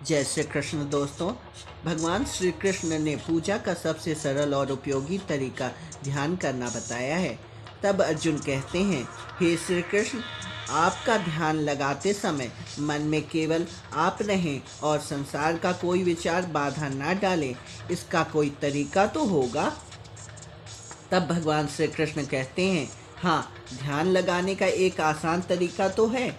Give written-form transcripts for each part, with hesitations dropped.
जय श्री कृष्ण दोस्तों। भगवान श्री कृष्ण ने पूजा का सबसे सरल और उपयोगी तरीका ध्यान करना बताया है। तब अर्जुन कहते हैं, हे श्री कृष्ण, आपका ध्यान लगाते समय मन में केवल आप रहें और संसार का कोई विचार बाधा ना डाले। इसका कोई तरीका तो होगा। तब भगवान श्री कृष्ण कहते हैं, हाँ, ध्यान लगाने का एक आसान तरीका तो है,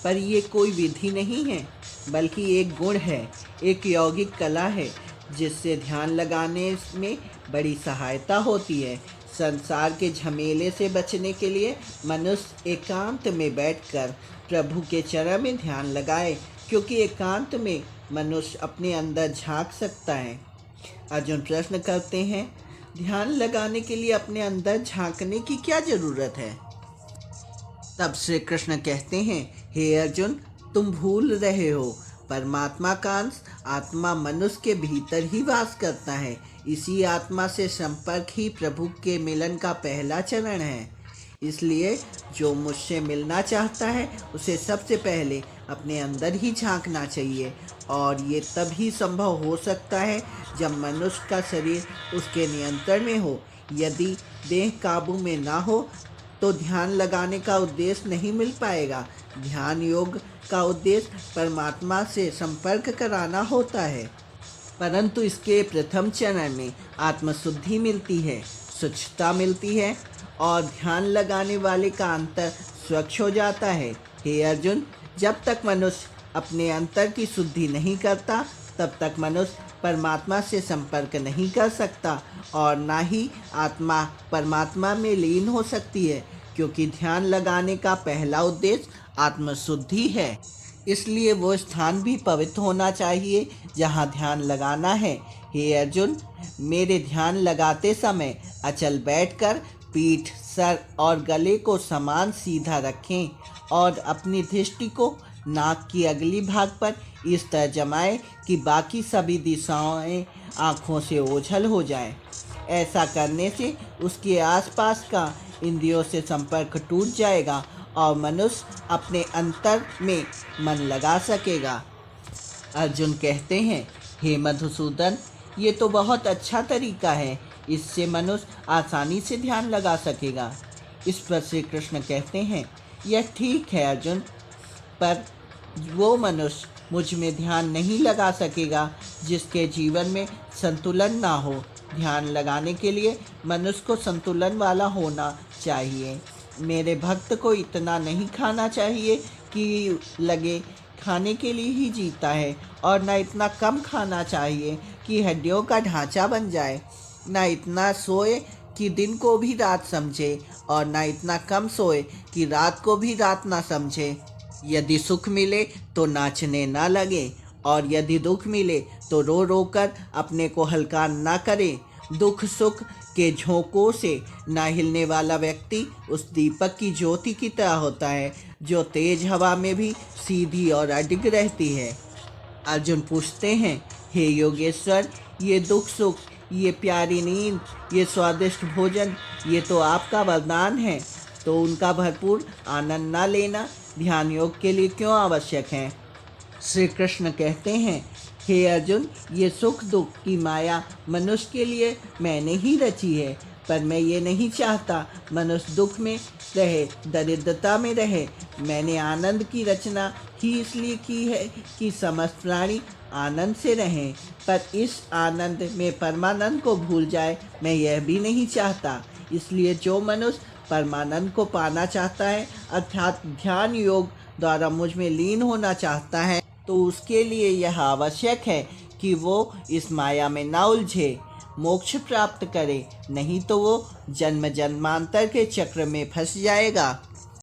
पर ये कोई विधि नहीं है, बल्कि एक गुण है, एक यौगिक कला है, जिससे ध्यान लगाने में बड़ी सहायता होती है। संसार के झमेले से बचने के लिए मनुष्य एकांत में बैठकर प्रभु के चरण में ध्यान लगाए, क्योंकि एकांत में मनुष्य अपने अंदर झांक सकता है। अर्जुन प्रश्न करते हैं, ध्यान लगाने के लिए अपने अंदर झांकने की क्या जरूरत है? तब श्री कृष्ण कहते हैं, हे अर्जुन, तुम भूल रहे हो, परमात्मा का अंश आत्मा मनुष्य के भीतर ही वास करता है। इसी आत्मा से संपर्क ही प्रभु के मिलन का पहला चरण है। इसलिए जो मुझसे मिलना चाहता है उसे सबसे पहले अपने अंदर ही झांकना चाहिए, और ये तभी संभव हो सकता है जब मनुष्य का शरीर उसके नियंत्रण में हो। यदि देह काबू में ना हो तो ध्यान लगाने का उद्देश्य नहीं मिल पाएगा। ध्यान योग का उद्देश्य परमात्मा से संपर्क कराना होता है, परंतु इसके प्रथम चरण में आत्मशुद्धि मिलती है, स्वच्छता मिलती है और ध्यान लगाने वाले का अंतर स्वच्छ हो जाता है। हे अर्जुन, जब तक मनुष्य अपने अंतर की शुद्धि नहीं करता, तब तक मनुष्य परमात्मा से संपर्क नहीं कर सकता और ना ही आत्मा परमात्मा में लीन हो सकती है, क्योंकि ध्यान लगाने का पहला उद्देश्य आत्मशुद्धि है। इसलिए वो स्थान भी पवित्र होना चाहिए जहाँ ध्यान लगाना है। हे अर्जुन, मेरे ध्यान लगाते समय अचल बैठकर पीठ, सर और गले को समान सीधा रखें और अपनी दृष्टि को नाक की अगली भाग पर इस तरह जमाएं कि बाकी सभी दिशाएं आँखों से ओझल हो जाएं। ऐसा करने से उसके आसपास का इंद्रियों से संपर्क टूट जाएगा और मनुष्य अपने अंतर में मन लगा सकेगा। अर्जुन कहते हैं, हे मधुसूदन, ये तो बहुत अच्छा तरीका है, इससे मनुष्य आसानी से ध्यान लगा सकेगा। इस पर श्री कृष्ण कहते हैं, यह ठीक है अर्जुन, पर वो मनुष्य मुझ में ध्यान नहीं लगा सकेगा जिसके जीवन में संतुलन ना हो। ध्यान लगाने के लिए मनुष्य को संतुलन वाला होना चाहिए। मेरे भक्त को इतना नहीं खाना चाहिए कि लगे खाने के लिए ही जीता है, और न इतना कम खाना चाहिए कि हड्डियों का ढांचा बन जाए, न इतना सोए कि दिन को भी रात समझे, और न इतना कम सोए कि रात को भी रात ना समझे। यदि सुख मिले तो नाचने ना लगे, और यदि दुख मिले तो रो रो कर अपने को हल्का ना करे। दुख सुख के झोंकों से ना हिलने वाला व्यक्ति उस दीपक की ज्योति की तरह होता है, जो तेज हवा में भी सीधी और अडिग रहती है। अर्जुन पूछते हैं, हे योगेश्वर, ये दुख सुख, ये प्यारी नींद, ये स्वादिष्ट भोजन, ये तो आपका वरदान है, तो उनका भरपूर आनंद ना लेना ध्यान योग के लिए क्यों आवश्यक है? श्री कृष्ण कहते हैं, हे अर्जुन, ये सुख दुख की माया मनुष्य के लिए मैंने ही रची है, पर मैं ये नहीं चाहता मनुष्य दुख में रहे, दरिद्रता में रहे। मैंने आनंद की रचना ही इसलिए की है कि समस्त प्राणी आनंद से रहें, पर इस आनंद में परमानंद को भूल जाए, मैं यह भी नहीं चाहता। इसलिए जो मनुष्य परमानंद को पाना चाहता है, अर्थात ध्यान योग द्वारा मुझ में लीन होना चाहता है, तो उसके लिए यह आवश्यक है कि वो इस माया में ना उलझे, मोक्ष प्राप्त करे, नहीं तो वो जन्म जन्मांतर के चक्र में फंस जाएगा।